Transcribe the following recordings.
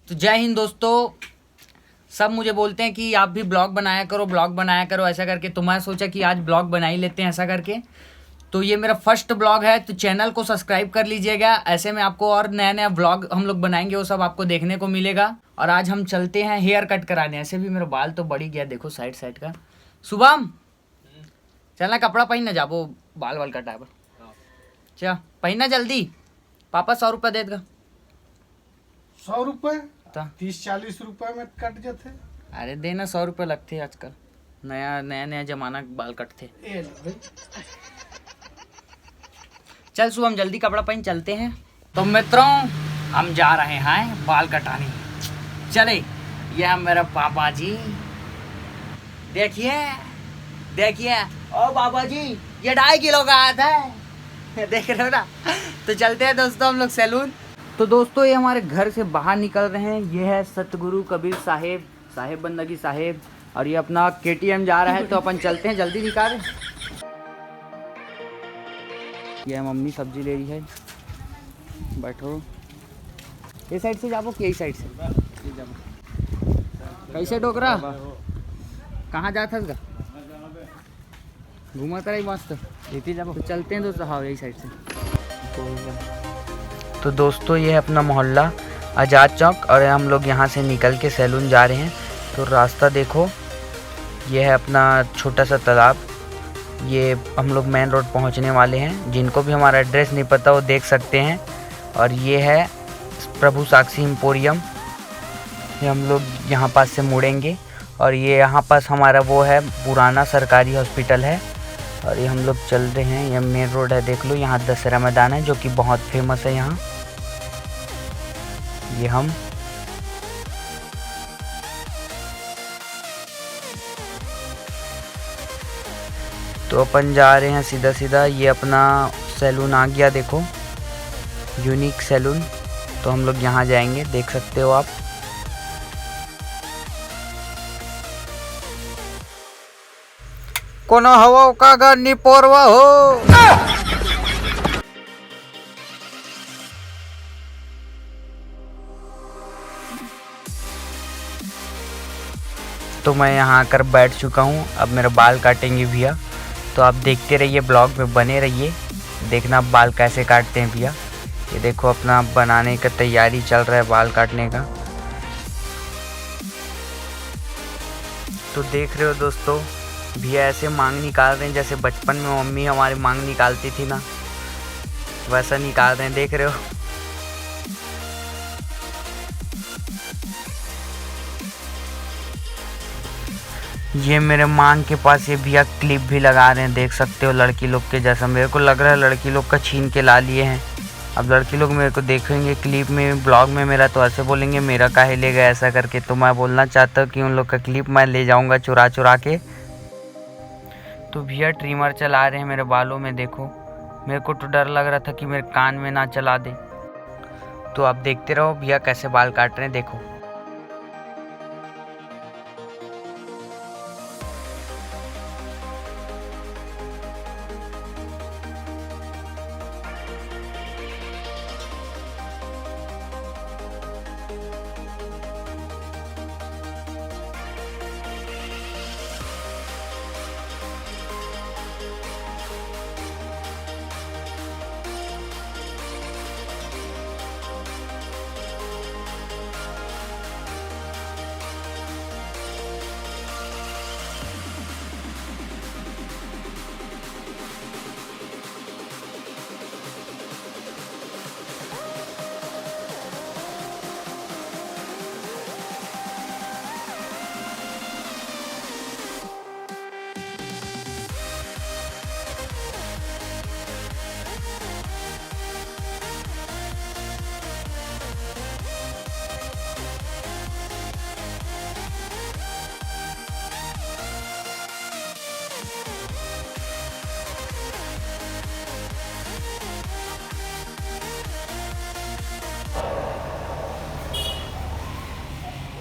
तो जय हिंद दोस्तों। सब मुझे बोलते हैं कि आप भी ब्लॉग बनाया करो ऐसा करके। तो मैं सोचा कि आज ब्लॉग बना ही लेते हैं ऐसा करके। तो ये मेरा फर्स्ट ब्लॉग है, तो चैनल को सब्सक्राइब कर लीजिएगा। ऐसे में आपको और नया नया ब्लॉग हम लोग बनाएंगे, वो सब आपको देखने को मिलेगा। और आज हम चलते हैं हेयर कट कराने। ऐसे भी मेरा बाल तो बढ़ ही गया, देखो साइड साइड का। शुभम चलना, कपड़ा पहन ना जाबो, बाल वाल कटा है। अच्छा पहनना जल्दी, पापा 100 रुपया दे देगा। 100 रुपए तो 30-40 रुपए में कट जाते। अरे देना, 100 रुपये लगते आजकल, नया नया नया जमाना के बाल कटते। ए लो भाई। चल शुभम जल्दी कपड़ा पहन चलते हैं। तो मित्रों हम जा रहे हैं बाल कटाने। चले, यह मेरा पापा जी, देखिए देखिए। ओ बाबा जी, ये 2.5 किलो का हाथ है, देख रहे हो ना। तो चलते हैं दोस्तों हम लोग सैलून। तो दोस्तों ये हमारे घर से बाहर निकल रहे हैं। ये है सतगुरु कबीर साहेब, साहेब बंदगी साहेब। और ये अपना KTM जा रहा है, तो अपन चलते हैं, जल्दी निकाल। ये मम्मी सब्जी ले रही है, बैठो। ये साइड से जाबो कि यही साइड से? कैसे डोकरा कहाँ जाता था? घूमा कर मस्त लेती जाबो। तो चलते हैं दोस्तों, हाँ यही साइड से। तो दोस्तों ये है अपना मोहल्ला आज़ाद चौक, और हम लोग यहाँ से निकल के सैलून जा रहे हैं। तो रास्ता देखो, ये है अपना छोटा सा तालाब। ये हम लोग मेन रोड पहुँचने वाले हैं। जिनको भी हमारा एड्रेस नहीं पता वो देख सकते हैं। और ये है प्रभु साक्षी एम्पोरियम। ये हम लोग यहाँ पास से मुड़ेंगे। और ये यहाँ पास हमारा वो है पुराना सरकारी हॉस्पिटल है। और ये हम लोग चल रहे हैं, ये मेन रोड है, देख लो। यहाँ दशहरा मैदान है जो कि बहुत फेमस है यहाँ। ये हम तो अपन जा रहे हैं सीधा सीधा। ये अपना सैलून आ गया, देखो यूनिक सैलून। तो हम लोग यहाँ जाएंगे, देख सकते हो आप। कोनो हवा का गन्नी पोरवा हो। तो मैं यहाँ आकर बैठ चुका हूँ। अब मेरा बाल काटेंगे भैया। तो आप देखते रहिए, ब्लॉग में बने रहिए, देखना बाल कैसे काटते हैं भैया। ये देखो अपना बनाने का तैयारी चल रहा है बाल काटने का। तो देख रहे हो दोस्तों, भैया ऐसे मांग निकाल रहे हैं जैसे बचपन में मम्मी हमारी मांग निकालती थी ना, वैसा निकाल रहे हैं, देख रहे हो। ये मेरे मांग के पास ये भैया क्लिप भी लगा रहे हैं, देख सकते हो, लड़की लोग के जैसा। मेरे को लग रहा है लड़की लोग का छीन के ला लिए हैं। अब लड़की लोग मेरे को देखेंगे क्लिप में, ब्लॉग में मेरा, तो ऐसे बोलेंगे मेरा काहे ले गए ऐसा करके। तो मैं बोलना चाहता हूँ कि उन लोग का क्लिप मैं ले जाऊँगा चुरा चुरा के। तो भैया ट्रिमर चला रहे हैं मेरे बालों में, देखो। मेरे को तो डर लग रहा था कि मेरे कान में ना चला दे। तो आप देखते रहो भैया कैसे बाल काट रहे हैं, देखो।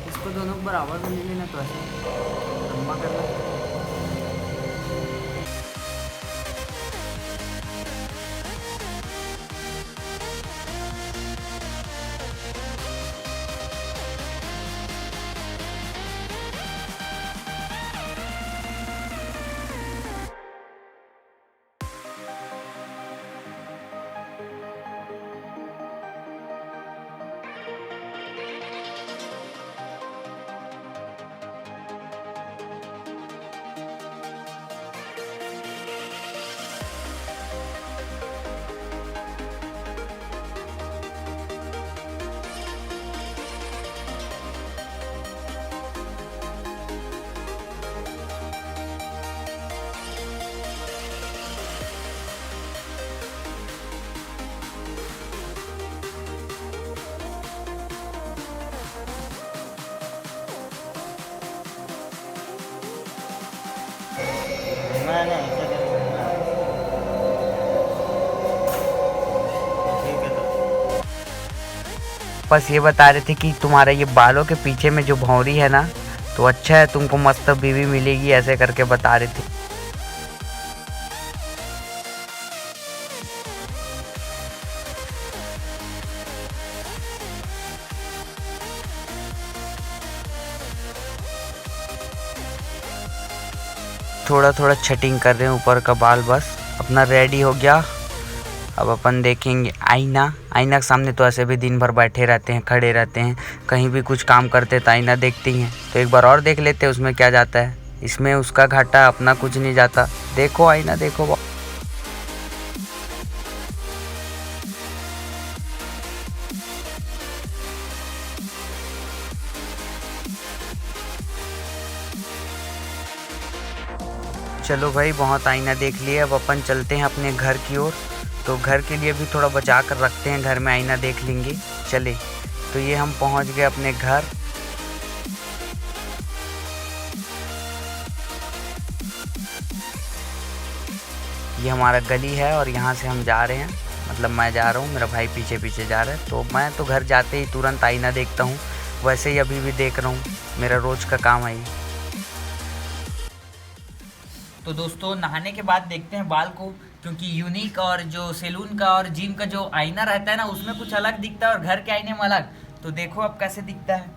इसको दोनों बराबर में ले लेना, तो ऐसे लंबा करना। जा ऐसा करेंगे ना। ठीक है तो बस ये बता रहे थे कि तुम्हारा ये बालों के पीछे में जो भौंरी है ना, तो अच्छा है, तुमको मस्त बीवी मिलेगी, ऐसे करके बता रहे थे। थोड़ा थोड़ा छटिंग कर रहे हैं ऊपर का बाल, बस अपना रेडी हो गया। अब अपन देखेंगे आईना। आईना के सामने तो ऐसे भी दिन भर बैठे रहते हैं, खड़े रहते हैं, कहीं भी कुछ काम करते तो आईना देखते ही हैं, तो एक बार और देख लेते हैं, उसमें क्या जाता है। इसमें उसका घाटा, अपना कुछ नहीं जाता। देखो आईना, देखो। चलो भाई, बहुत आईना देख लिए, अब अपन चलते हैं अपने घर की ओर। तो घर के लिए भी थोड़ा बचा कर रखते हैं, घर में आईना देख लेंगे। चले, तो ये हम पहुंच गए अपने घर। ये हमारा गली है और यहाँ से हम जा रहे हैं, मतलब मैं जा रहा हूँ, मेरा भाई पीछे पीछे जा रहा है। तो मैं तो घर जाते ही तुरंत आईना देखता हूँ, वैसे ही अभी भी देख रहा हूँ, मेरा रोज़ का काम है ये। तो दोस्तों नहाने के बाद देखते हैं बाल को, क्योंकि यूनिक और जो सैलून का और जिम का जो आईना रहता है ना, उसमें कुछ अलग दिखता है और घर के आईने में अलग। तो देखो अब कैसे दिखता है।